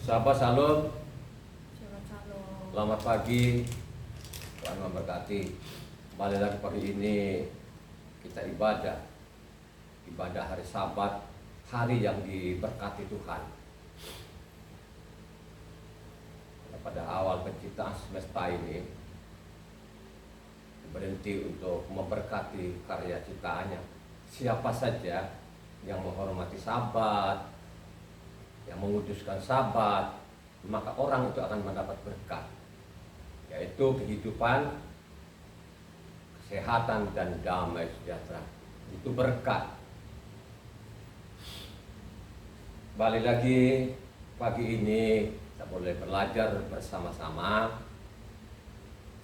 Sahabat Shalom, Shalom, shalom. selamat pagi, Tuhan memberkati. Kembali lagi pagi ini kita ibadah hari Sabat, hari yang diberkati Tuhan. Pada awal penciptaan semesta ini berhenti untuk memberkati karya ciptaannya. Siapa saja yang menghormati Sabat, yang menguduskan Sabat, maka orang itu akan mendapat berkat, yaitu kehidupan, kesehatan, dan damai sejahtera. Itu berkat. Balik lagi pagi ini kita boleh belajar bersama-sama.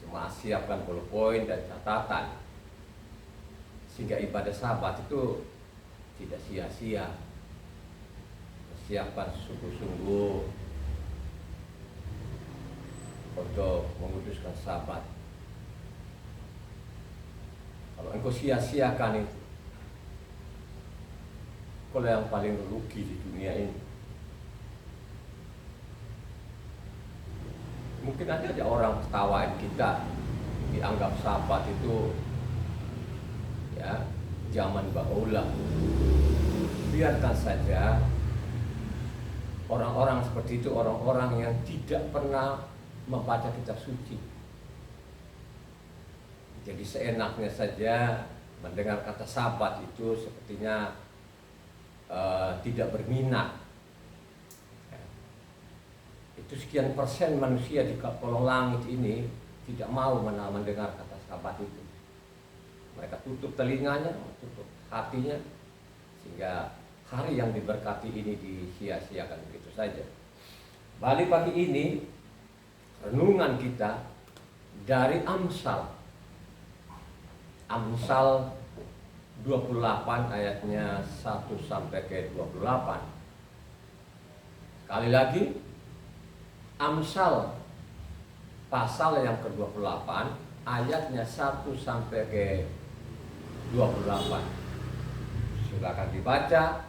Cuma siapkan poin dan catatan sehingga ibadah Sabat itu tidak sia-sia. Siapkan sungguh-sungguh untuk menguduskan Sabat. Kalau engkau sia-siakan itu, kau yang paling rugi di dunia ini. Mungkin ada orang ketawain kita, dianggap Sabat itu ya zaman bahula. Biarkan saja. Orang-orang seperti itu orang-orang yang tidak pernah membaca kitab suci. Jadi seenaknya saja mendengar kata Sabat itu sepertinya tidak berminat. Itu sekian persen manusia di kolong langit ini tidak mau mendengar kata Sabat itu. Mereka tutup telinganya, tutup hatinya, sehingga hari yang diberkati ini disia-siakan begitu saja. Balik pagi ini renungan kita dari Amsal 28 ayatnya 1 sampai ke 28. Sekali lagi, Amsal pasal yang ke-28 ayatnya 1 sampai ke 28. Silakan dibaca.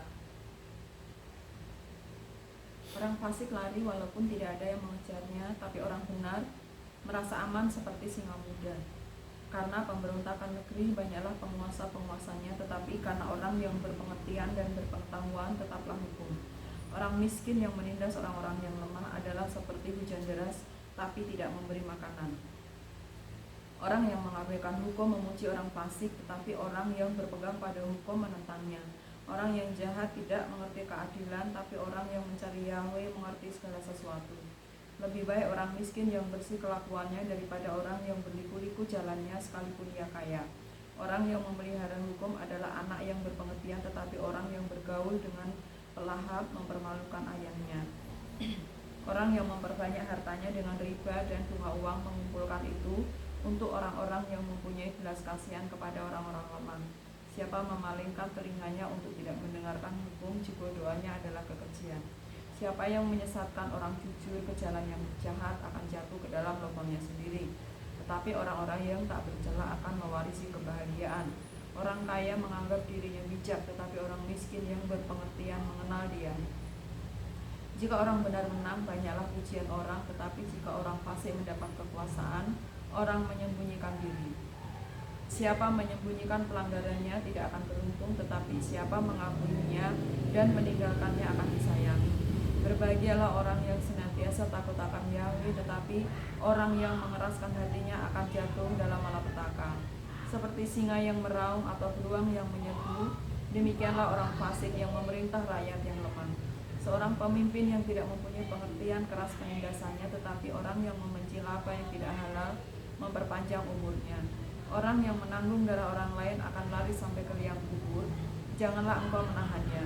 Orang fasik lari walaupun tidak ada yang mengejarnya, tapi orang benar merasa aman seperti singa muda. Karena pemberontakan negeri banyaklah penguasa-penguasanya, tetapi karena orang yang berpengertian dan berpengetahuan tetaplah hukum. Orang miskin yang menindas orang-orang yang lemah adalah seperti hujan deras, tapi tidak memberi makanan. Orang yang mengabaikan hukum memuji orang fasik, tetapi orang yang berpegang pada hukum menentangnya. Orang yang jahat tidak mengerti keadilan, tapi orang yang mencari Yahweh mengerti segala sesuatu. Lebih baik orang miskin yang bersih kelakuannya daripada orang yang berliku-liku jalannya sekalipun ia kaya. Orang yang memelihara hukum adalah anak yang berpengertian, tetapi orang yang bergaul dengan pelahap mempermalukan ayahnya. Orang yang memperbanyak hartanya dengan riba dan bunga uang mengumpulkan itu untuk orang-orang yang mempunyai belas kasihan kepada orang-orang lemah. Siapa memalingkan telinganya untuk tidak mendengarkan hukum, jika doanya adalah kekejian. Siapa yang menyesatkan orang jujur ke jalan yang jahat akan jatuh ke dalam lubangnya sendiri. Tetapi orang-orang yang tak bercela akan mewarisi kebahagiaan. Orang kaya menganggap dirinya bijak, tetapi orang miskin yang berpengertian mengenal dia. Jika orang benar menang, banyaklah pujian orang, tetapi jika orang fasik mendapat kekuasaan, orang menyembunyikan diri. Siapa menyembunyikan pelanggarannya tidak akan beruntung, tetapi siapa mengakuinya dan meninggalkannya akan disayangi. Berbahagialah orang yang senantiasa takut akan Yahweh, tetapi orang yang mengeraskan hatinya akan jatuh dalam malapetaka. Seperti singa yang meraung atau beruang yang menyerbu, demikianlah orang fasik yang memerintah rakyat yang lemah. Seorang pemimpin yang tidak mempunyai pengertian keras penindasannya, tetapi orang yang membenci laba yang tidak halal memperpanjang umurnya. Orang yang menanggung darah orang lain akan lari sampai ke liang kubur. Janganlah engkau menahannya.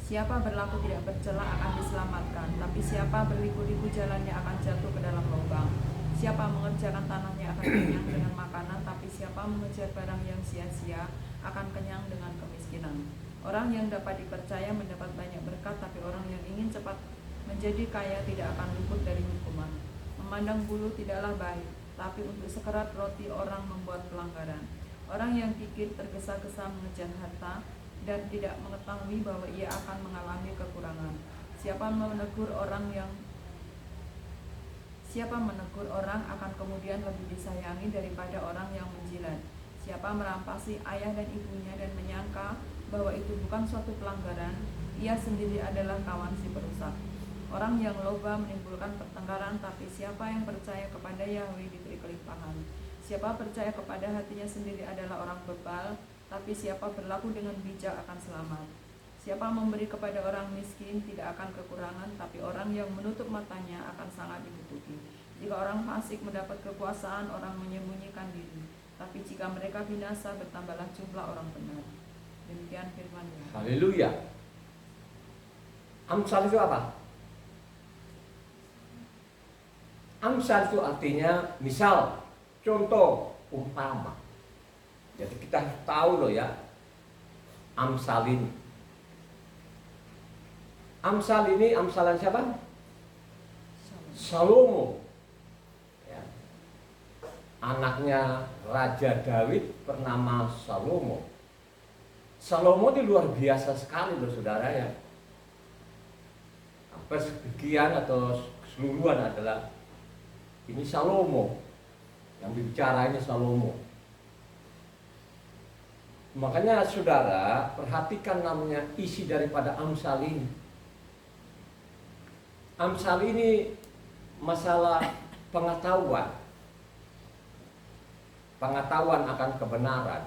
Siapa berlaku tidak bercela akan diselamatkan, tapi siapa berliku-liku jalannya akan jatuh ke dalam lubang. Siapa mengerjakan tanahnya akan kenyang dengan makanan, tapi siapa mengejar barang yang sia-sia akan kenyang dengan kemiskinan. Orang yang dapat dipercaya mendapat banyak berkat, tapi orang yang ingin cepat menjadi kaya tidak akan luput dari hukuman. Memandang bulu tidaklah baik, tapi untuk sekerat roti orang membuat pelanggaran. Orang yang gigit tergesa-gesa mengejar harta dan tidak mengetahui bahwa ia akan mengalami kekurangan. Siapa menegur orang akan kemudian lebih disayangi daripada orang yang menjilat. Siapa merampasi ayah dan ibunya dan menyangka bahwa itu bukan suatu pelanggaran, ia sendiri adalah kawan si perusak. Orang yang loba menimbulkan pertengkaran, tapi siapa yang percaya kepada Yahweh diberi kelimpahan. Siapa percaya kepada hatinya sendiri adalah orang bebal, tapi siapa berlaku dengan bijak akan selamat. Siapa memberi kepada orang miskin tidak akan kekurangan, tapi orang yang menutup matanya akan sangat dibutuhkan. Jika orang fasik mendapat kekuasaan, orang menyembunyikan diri. Tapi jika mereka binasa, bertambahlah jumlah orang benar. Demikian firman-Nya. Haleluya. Amsal itu apa? Amsal itu artinya misal, contoh, umpama. Jadi kita tahu loh ya, Amsal ini. Amsal ini amsalan siapa? Salomo. Ya. Anaknya Raja Daud bernama Salomo. Salomo itu luar biasa sekali loh saudara ya. Hampir sebagian atau keseluruhan adalah ini Salomo. Yang bicara ini Salomo. Makanya saudara perhatikan namanya isi daripada Amsal ini. Amsal ini masalah pengetahuan. Pengetahuan akan kebenaran.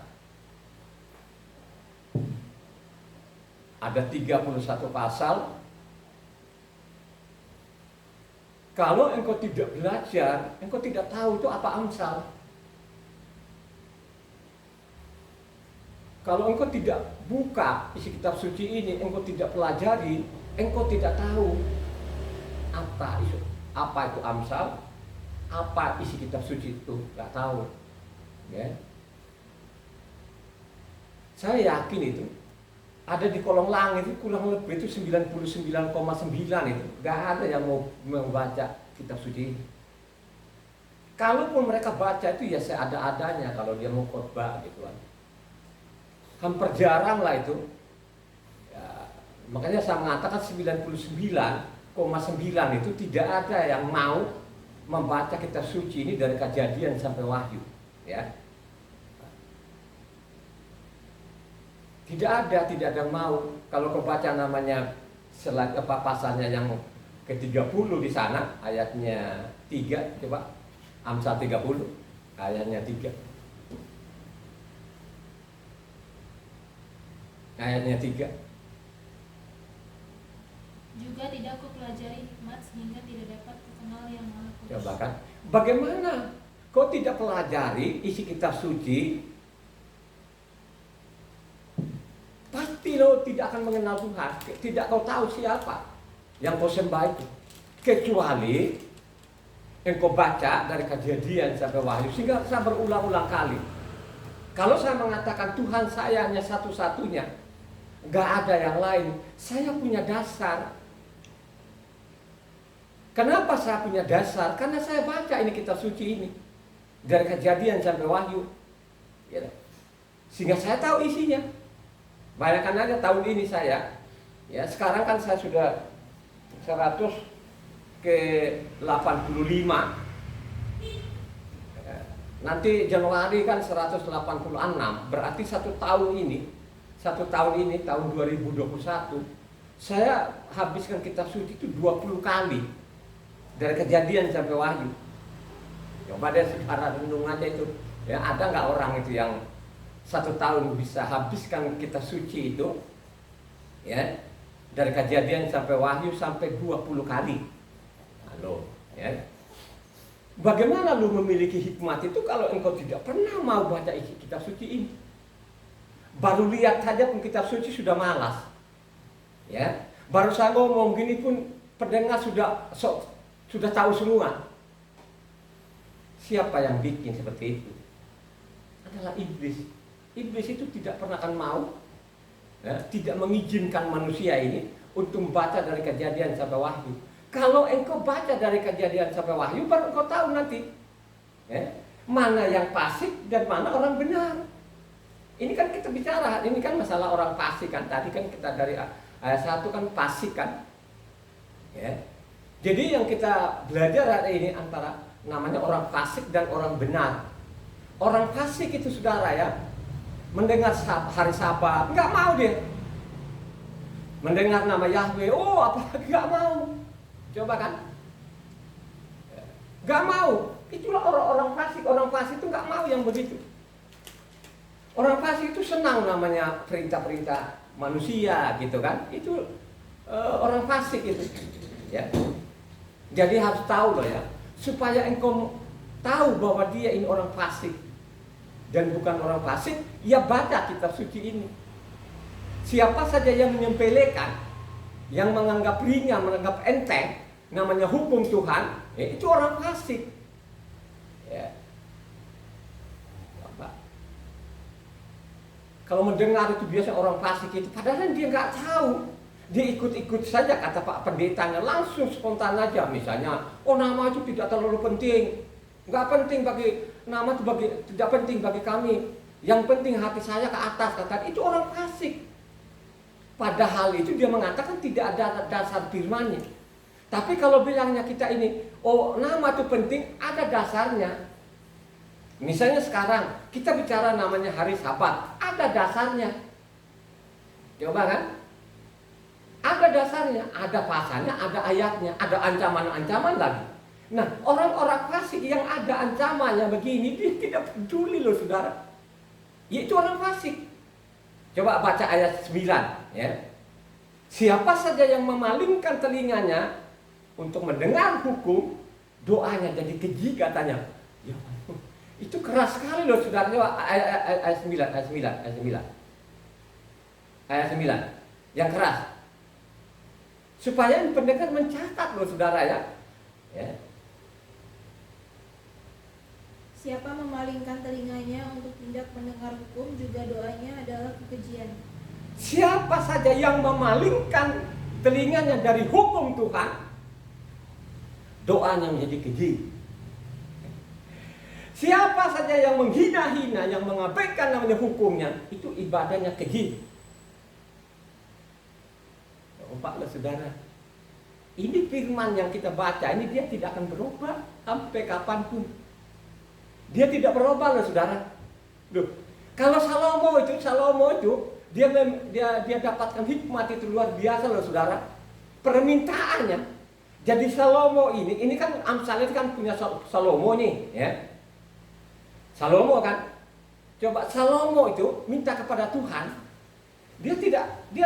Ada 31 pasal. Kalau engkau tidak belajar, engkau tidak tahu itu apa Amsal. Kalau engkau tidak buka isi kitab suci ini, engkau tidak pelajari, engkau tidak tahu apa itu Amsal, apa isi kitab suci itu, nggak tahu. Ya. Saya yakin itu ada di kolong langit itu kurang lebih itu 99,9 itu. Nggak ada yang mau membaca kitab suci ini. Kalaupun mereka baca itu ya seada-adanya kalau dia mau khotbah gitu kan. Hampir jarang lah itu. Ya, makanya saya mengatakan 99,9 itu tidak ada yang mau membaca kitab suci ini dari Kejadian sampai Wahyu, ya. Tidak ada yang mau. Kalau kau baca namanya pasalnya yang ke-30 di sana, ayatnya 3, coba Amsal 30, ayatnya 3. Ayatnya 3. Juga tidak kau pelajari hikmat sehingga tidak dapat kenal yang Maha Kudus. Coba kan, bagaimana kau tidak pelajari isi kitab suci? Pasti lo tidak akan mengenal Tuhan. Tidak kau tahu siapa yang kau sembah itu. Kecuali engkau baca dari Kejadian sampai Wahyu. Sehingga saya berulang-ulang kali. Kalau saya mengatakan Tuhan saya hanya satu-satunya, gak ada yang lain, saya punya dasar. Kenapa saya punya dasar? Karena saya baca ini kitab suci ini dari Kejadian sampai Wahyu, ya. Sehingga saya tahu isinya. Bayangkan aja tahun ini saya, ya sekarang kan saya sudah 100 ke 85. Nanti Januari kan 186, berarti satu tahun ini tahun 2021 saya habiskan kitab suci itu 20 kali dari Kejadian sampai Wahyu. Coba deh sekarang renung aja itu, ya ada nggak orang itu yang satu tahun bisa habiskan kitab suci itu, ya dari Kejadian sampai Wahyu sampai 20 kali. Halo, ya. Bagaimana lu memiliki hikmat itu kalau engkau tidak pernah mau baca isi kitab suci ini? Baru lihat saja pun kitab suci sudah malas. Ya, baru saya ngomong gini pun pendengar sudah tahu semua. Siapa yang bikin seperti itu? Adalah iblis. Iblis itu tidak pernah akan mau, ya, tidak mengizinkan manusia ini untuk membaca dari Kejadian sampai Wahyu. Kalau engkau baca dari Kejadian sampai Wahyu, baru engkau tahu nanti, ya, mana yang fasik dan mana orang benar. Ini kan kita bicara, ini kan masalah orang fasik kan. Tadi kan kita dari ayat 1 kan fasik kan. Ya. Jadi yang kita belajar hari ini antara namanya orang fasik dan orang benar. Orang fasik itu saudara ya, mendengar hari Sabat nggak mau dia. Mendengar nama Yahweh, oh apalagi nggak mau. Coba kan? Nggak mau. Itulah orang-orang fasik. Orang fasik itu nggak mau yang begitu. Orang fasik itu senang namanya perintah-perintah manusia gitu kan? Itu orang fasik itu. Ya. Jadi harus tahu loh ya, supaya engkau tahu bahwa dia ini orang fasik dan bukan orang fasik, ya baca kitab suci ini. Siapa saja yang menyepelekan, yang menganggap ringan, menganggap enteng, namanya hukum Tuhan, ya itu orang fasik. Ya. Kalau mendengar itu biasa orang fasik itu, padahal dia nggak tahu. Dia ikut-ikut saja kata Pak Pendetanya, langsung spontan aja. Misalnya, oh nama itu tidak terlalu penting, nggak penting bagi nama itu tidak penting bagi kami. Yang penting hati saya ke atas, kata itu orang fasik. Padahal itu dia mengatakan tidak ada dasar firman-nya. Tapi kalau bilangnya kita ini, oh nama itu penting, ada dasarnya. Misalnya sekarang kita bicara namanya hari Sabat, ada dasarnya. Coba kan? Ada dasarnya, ada pasalnya, ada ayatnya, ada ancaman-ancaman lagi. Nah, orang-orang fasik yang ada ancamannya begini, dia tidak peduli loh saudara. Itu orang fasik. Coba baca ayat 9 ya. Siapa saja yang memalingkan telinganya untuk mendengar hukum, doanya jadi keji katanya. Ya, itu keras sekali loh saudara. Coba ayat 9, ayat 9, ayat 9. Ayat 9. Yang keras. Supaya pendengar mencatat loh saudara ya. Ya. Siapa memalingkan telinganya untuk tidak mendengar hukum, juga doanya adalah kekejian. Siapa saja yang memalingkan telinganya dari hukum Tuhan, doanya menjadi keji. Siapa saja yang menghina-hina, yang mengabaikan namanya hukumnya, itu ibadahnya keji. Ompaklah saudara, ini firman yang kita baca, ini dia tidak akan berubah sampai kapanpun. Dia tidak berubah loh saudara. Loh, kalau Salomo itu dia dapatkan hikmat itu luar biasa loh saudara. Permintaannya. Jadi Salomo ini kan Amsal itu kan punya Salomo nih, ya. Salomo kan. Coba Salomo itu minta kepada Tuhan. Dia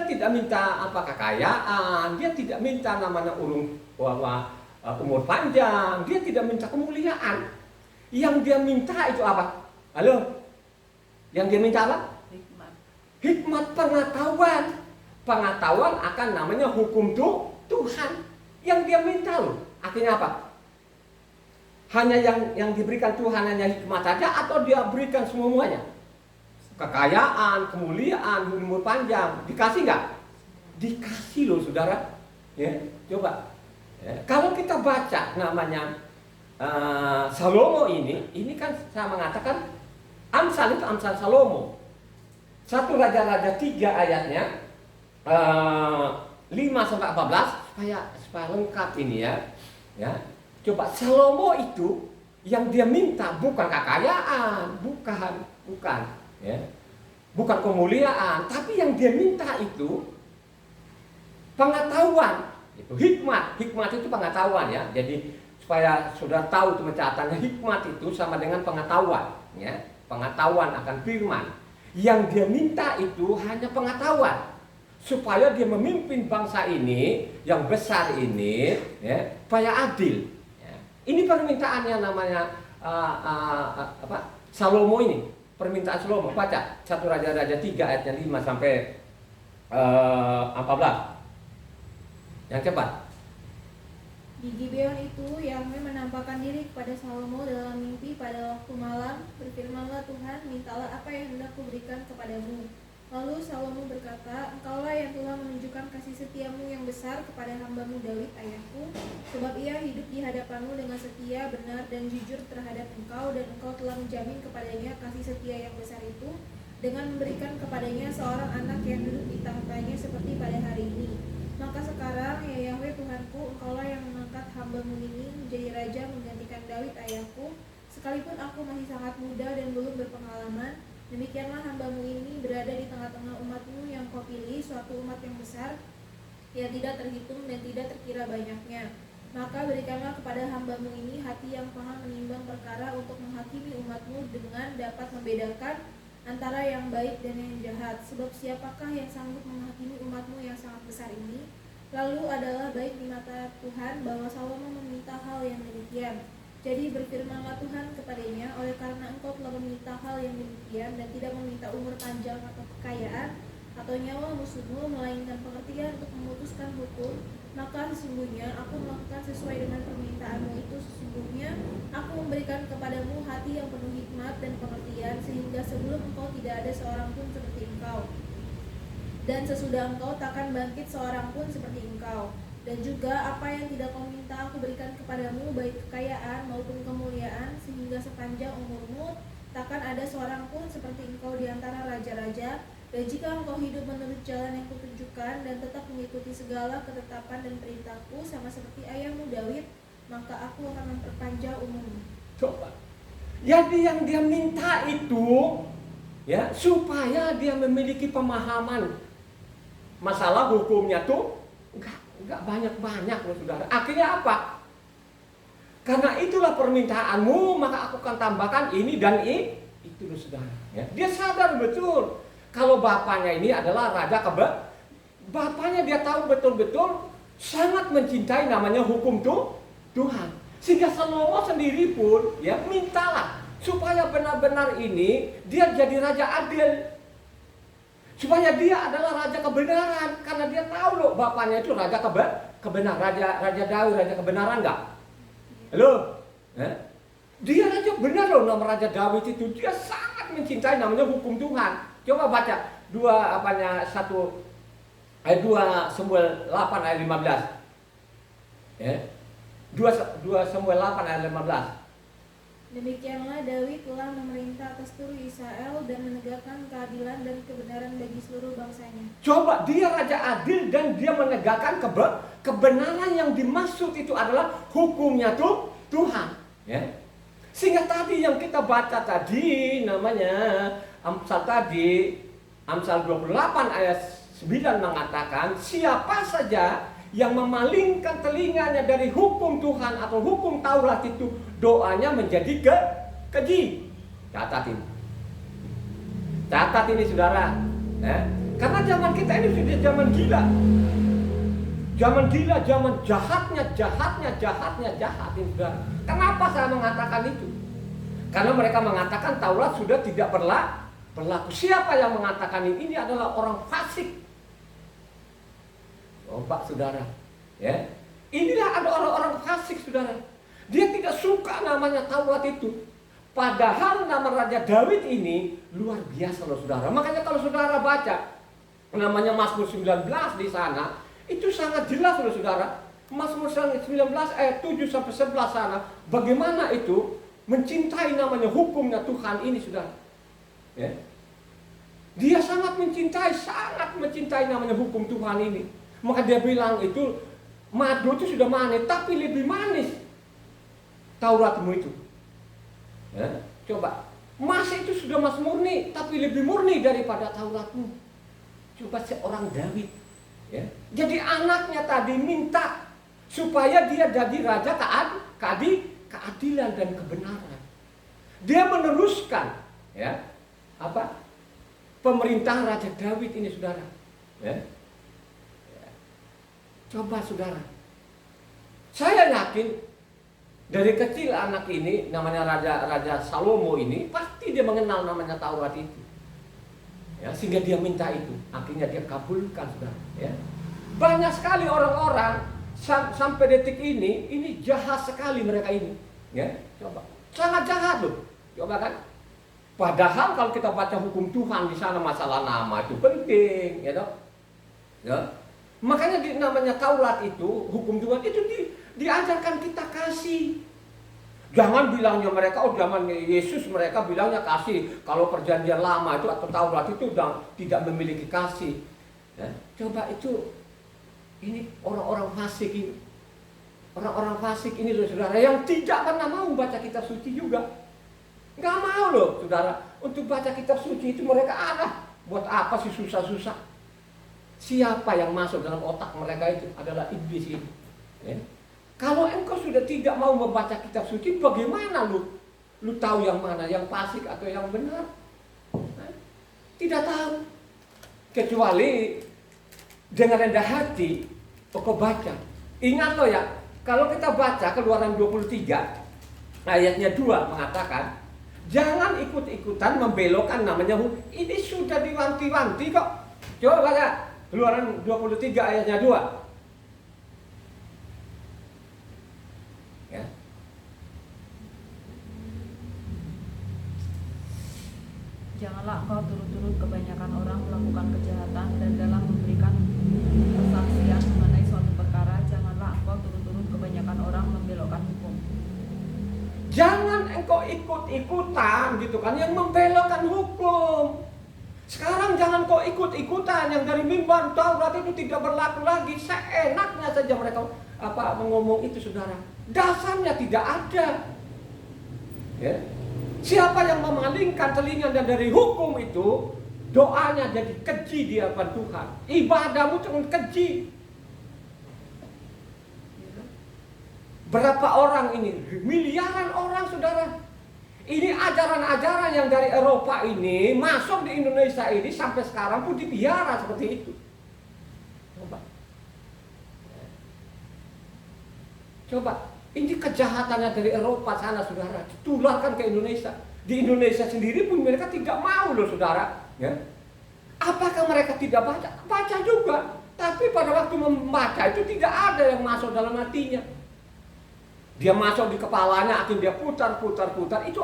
tidak minta apa kekayaan, dia tidak minta namanya umur panjang, dia tidak minta kemuliaan. Yang dia minta itu apa? Halo? Yang dia minta apa? Hikmat. Hikmat pengetahuan. Pengetahuan akan namanya hukum Tuhan. Yang dia minta loh. Akhirnya apa? Hanya yang diberikan Tuhan hanya hikmat saja atau dia berikan semuanya? Kekayaan, kemuliaan, umur panjang, dikasih nggak? Dikasih loh saudara. Ya, coba. Ya. Kalau kita baca namanya Salomo ini kan saya mengatakan Amsal itu Amsal Salomo. 1 Raja-Raja 3 ayatnya 5 sampai 14 supaya lengkap ini ya. Ya. Coba Salomo itu yang dia minta bukan kekayaan, bukan. Ya. Bukan kemuliaan, tapi yang dia minta itu pengetahuan, itu hikmat itu pengetahuan ya. Jadi supaya sudah tahu itu mencatatnya, hikmat itu sama dengan pengetahuan ya. Pengetahuan akan firman. Yang dia minta itu hanya pengetahuan supaya dia memimpin bangsa ini yang besar ini ya, supaya adil ya. Ini permintaannya namanya Salomo ini. Permintaan Salomo, baca 1 Raja-Raja 3 ayatnya 5 sampai 14. Yang cepat. Di Gibeon itu Yahweh menampakkan diri kepada Salomo dalam mimpi pada waktu malam. Berfirmanlah Tuhan, mintalah apa yang hendak kuberikan kepadamu. Lalu Salomo berkata, engkaulah yang telah menunjukkan kasih setiamu yang besar kepada hambamu Daud ayahku, sebab ia hidup di hadapanmu dengan setia, benar, dan jujur terhadap engkau, dan engkau telah menjamin kepadanya kasih setia yang besar itu, dengan memberikan kepadanya seorang anak yang duduk di tahtanya seperti pada hari ini. Maka sekarang ya Yahweh Tuhan Tuhanku, engkaulah yang mengangkat hamba-Mu ini menjadi raja menggantikan Daud ayahku. Sekalipun aku masih sangat muda dan belum berpengalaman, demikianlah hamba-Mu ini berada di tengah-tengah umat-Mu yang Kau pilih, suatu umat yang besar, yang tidak terhitung dan tidak terkira banyaknya. Maka berikanlah kepada hamba-Mu ini hati yang paham menimbang perkara untuk menghakimi umat-Mu dengan dapat membedakan antara yang baik dan yang jahat. Sebab siapakah yang sanggup menghakimi umat-Mu yang sangat besar ini? Lalu adalah baik di mata Tuhan bahwa Salomo meminta hal yang demikian. Jadi berfirmanlah Tuhan kepadanya, oleh karena engkau telah meminta hal yang demikian dan tidak meminta umur panjang atau kekayaan atau nyawa musuhmu, melainkan pengertian untuk memutuskan hukum, maka sesungguhnya aku melakukan sesuai dengan permintaanmu itu. Sesungguhnya aku memberikan kepadamu hati yang penuh hikmat dan pengertian, sehingga sebelum engkau tidak ada seorang pun seperti engkau, dan sesudah engkau takkan bangkit seorang pun seperti engkau. Dan juga apa yang tidak kau minta aku berikan kepadamu, baik kekayaan maupun kemuliaan, sehingga sepanjang umurmu takkan ada seorang pun seperti engkau di antara raja-raja. Dan jika engkau hidup menurut jalan yang kutunjukkan dan tetap mengikuti segala ketetapan dan perintahku sama seperti ayahmu Daud, maka aku akan memperpanjang umurmu. Coba. Jadi yang dia minta itu ya supaya dia memiliki pemahaman masalah hukumnya tuh enggak banyak-banyak loh saudara. Akhirnya apa? Karena itulah permintaanmu, maka aku akan tambahkan ini dan itu loh saudara. Ya. Dia sadar betul kalau bapaknya ini adalah raja bapaknya dia tahu betul-betul sangat mencintai namanya hukum Tuhan. Sehingga Salomo sendiri pun ya mintalah supaya benar-benar ini dia jadi raja adil. Supaya dia adalah raja kebenaran, karena dia tahu loh bapaknya itu raja kebenaran, raja Daud, raja kebenaran enggak? Halo? Dia raja benar loh, nama raja Daud itu. Dia sangat mencintai namanya hukum Tuhan. Coba baca 2 Samuel 8 ayat 15. Ya. 2 Samuel 8 ayat 15. Demikianlah Daud telah memerintah atas seluruh Israel dan menegakkan keadilan dan kebenaran bagi seluruh bangsanya. Coba, dia raja adil dan dia menegakkan kebenaran. Yang dimaksud itu adalah hukumnya Tuhan. Ya. Sehingga tadi yang kita baca tadi namanya Amsal 28 ayat 9 mengatakan, siapa saja yang memalingkan telinganya dari hukum Tuhan atau hukum Taurat itu, doanya menjadi keji. Catat ini saudara. Karena zaman kita ini sudah zaman gila. Zaman gila, zaman jahatnya ini saudara. Kenapa saya mengatakan itu? Karena mereka mengatakan Taurat sudah tidak berlaku. Siapa yang mengatakan ini adalah orang fasik. Pak saudara, ya, inilah ada orang-orang fasik saudara. Dia tidak suka namanya Taurat itu. Padahal nama Raja Daud ini luar biasa loh saudara. Makanya kalau saudara baca namanya Mazmur 19 di sana, itu sangat jelas loh saudara. Mazmur 19 ayat 7 sampai 11 sana, bagaimana itu mencintai namanya hukumnya Tuhan ini saudara. Ya. Dia sangat mencintai namanya hukum Tuhan ini. Maka dia bilang itu madu itu sudah manis, tapi lebih manis Tauratmu itu. Ya, coba, emas itu sudah mas murni, tapi lebih murni daripada Tauratmu. Coba seorang Daud, ya. Jadi anaknya tadi minta supaya dia jadi raja keadilan dan kebenaran. Dia meneruskan, ya, pemerintah Raja Daud ini saudara. Ya. Coba saudara, saya yakin dari kecil anak ini namanya Raja Salomo ini pasti dia mengenal namanya Taurat itu, ya, sehingga dia minta itu, akhirnya dia kabulkan saudara. Ya. Banyak sekali orang-orang sampai detik ini jahat sekali mereka ini, ya, coba sangat jahat loh, coba kan. Padahal kalau kita baca hukum Tuhan di sana masalah nama itu penting, ya dok, ya. Makanya namanya Taurat itu, hukum Tuhan itu diajarkan kita kasih. Jangan bilangnya mereka, zaman Yesus mereka bilangnya kasih. Kalau perjanjian lama itu atau Taurat itu tidak memiliki kasih. Ya, coba itu Ini orang-orang fasik ini. Orang-orang fasik ini loh saudara, yang tidak pernah mau baca kitab suci juga. Nggak mau loh saudara, untuk baca kitab suci itu mereka ada. Buat apa sih susah-susah? Siapa yang masuk dalam otak mereka itu adalah iblis ini. Ya. Kalau engkau sudah tidak mau membaca kitab suci, bagaimana lu? Lu tahu yang mana, yang fasik atau yang benar? Nah, tidak tahu. Kecuali dengan rendah hati, kau baca. Ingat loh ya, kalau kita baca Keluaran 23 ayatnya 2 mengatakan, jangan ikut-ikutan membelokkan namanya hukum. Ini sudah diwanti-wanti kok. Coba baca Keluaran 23 ayatnya 2. Ya. Janganlah engkau turut-turut kebanyakan orang melakukan kejahatan, dan dalam memberikan kesaksian mengenai suatu perkara, janganlah engkau turut-turut kebanyakan orang membelokkan hukum. Jangan engkau ikut-ikutan gitu kan yang membelokkan hukum. Sekarang jangan kau ikut-ikutan yang dari mimbar Taurat itu tidak berlaku lagi. Seenaknya saja mereka mengomong itu saudara. Dasarnya tidak ada. Ya. Siapa yang memalingkan telinga dari hukum itu, doanya jadi keji di hadapan Tuhan. Ibadahmu jangan keji. Berapa orang ini? Miliaran orang saudara. Ini ajaran-ajaran yang dari Eropa ini masuk di Indonesia ini sampai sekarang pun dipiara seperti itu. Coba. Ini kejahatannya dari Eropa sana saudara, ditularkan ke Indonesia. Di Indonesia sendiri pun mereka tidak mau loh saudara. Ya. Apakah mereka tidak baca? Baca juga. Tapi pada waktu membaca itu tidak ada yang masuk dalam hatinya. Dia masuk di kepalanya, akhirnya dia putar. Itu